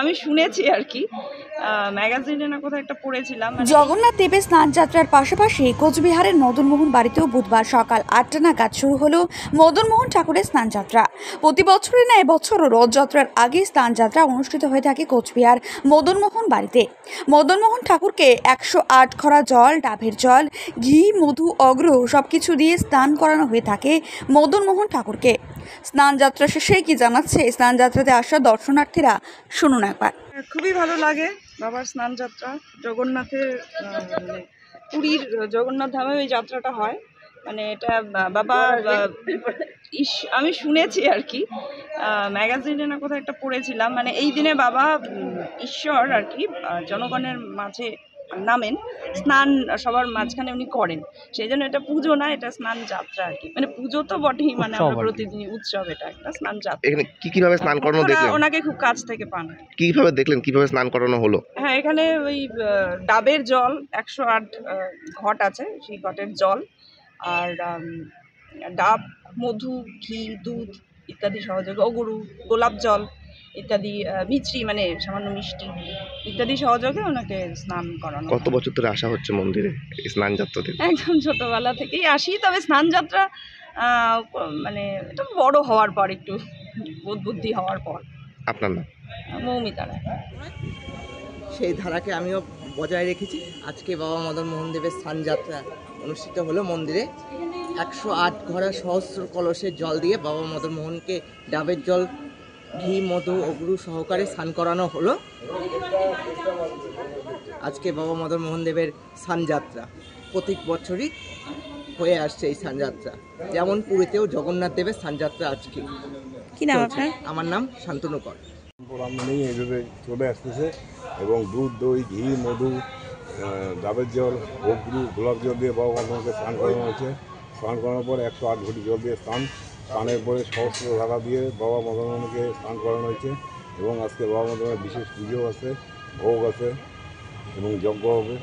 আমি শুনেছি আর কি, ম্যাগাজিনে না কোথাও একটা পড়েছিলাম। জগন্নাথ দেবের স্নানযাত্রার পাশাপাশি কোচবিহারের মদনমোহন বাড়িতেও বুধবার সকাল 8টা নাগাদ শুরু হলো মদনমোহন ঠাকুরের স্নানযাত্রা। প্রতি বছরের ন্যায় এবছরও রথযাত্রার আগে স্নানযাত্রা অনুষ্ঠিত হয়ে থাকে কোচবিহার মদনমোহন বাড়িতে। মদনমোহন ঠাকুরকে 108 ঘড়া জল, ডাবের জল, ঘি, মধু, অগ্র সবকিছু দিয়ে স্নান করানো হয়ে থাকে মদনমোহন ঠাকুরকে। স্নানযাত্রা শেষে কি জানাচ্ছে স্নানযাত্রাতে আসা দর্শনার্থীরা, শুনুন একবার। খুবই ভালো লাগে বাবার স্নান যাত্রা। জগন্নাথের মানে পুরীর জগন্নাথ ধামে ওই যাত্রাটা হয়, মানে এটা বাবা আমি শুনেছি আর কি, ম্যাগাজিনে না কোথাও একটা পড়েছিলাম। মানে এই দিনে বাবা ঈশ্বর আর কি জনগণের মাঝে নামেন, স্নান সবার মাঝখানে উনি করেন, সেই জন্য এটা পুজো না, এটা স্নান যাত্রা আর কি। মানে পুজো তো বটেই, মানে আমরা প্রতিদিনই উৎসব, এটা একটা স্নান যাত্রা। এখানে কিভাবে স্নান করানো দেখলেন? ওনাকে খুব কাছ থেকে পান। কিভাবে দেখলেন, কিভাবে স্নান করানো হলো? হ্যাঁ, এখানে ওই ডাবের জল 108 ঘট আছে, সেই ঘটের জল আর ডাব, মধু, ঘি, দুধ ইত্যাদি সহযোগে, অগুরু, গোলাপ জল ইত্যাদি, মিছরি মানে সামান্য মিষ্টি ইত্যাদি সহযোগে ওনাকে স্নান করানো। কত বছর ধরে আসা হচ্ছে মন্দিরে এই স্নান যাত্রাতে? একদম ছোটবেলা থেকেই আসি, তবে স্নান যাত্রা মানে এটা বড় হওয়ার পর, একটু বুদ্ধি হওয়ার পর। আপনার নাম? মৌমিতা রায়। সেই ধারাকে আমিও বজায় রেখেছি। আজকে বাবা মদন মোহন দেবের স্নানযাত্রা অনুষ্ঠিত হলো মন্দিরে। 108 ঘড়া সহস্র কলসের জল দিয়ে বাবা মদন মোহনকে ডাবের জল, ঘি, মধু, অগুরু সহকারে স্নান করানো হলো। আজকে বাবা মদন মোহন দেবের স্নানযাত্রা প্রতি বছরই হয়ে আসছে এই স্নানযাত্রা, যেমন পুরীতেও জগন্নাথ দেবের স্নানযাত্রা আজকে। কি নাম আপনার? আমার নাম শান্তনু কর। নেই, এইভাবে চলে আসতেছে এবং দুধ, দই, ঘি, মধু, ডাবের জল, অগ্রু, গোলাপ জল দিয়ে বাবা মদনকে স্নান করানো হয়েছে। স্নান করানোর পর 108 ঘটি জল দিয়ে স্নানের পরে সহস্র ধারা দিয়ে বাবা মদনকে স্নান করানো হয়েছে এবং আজকে বাবা মদনের বিশেষ পুজো আছে, ভোগ আছে এবং যজ্ঞ হবে।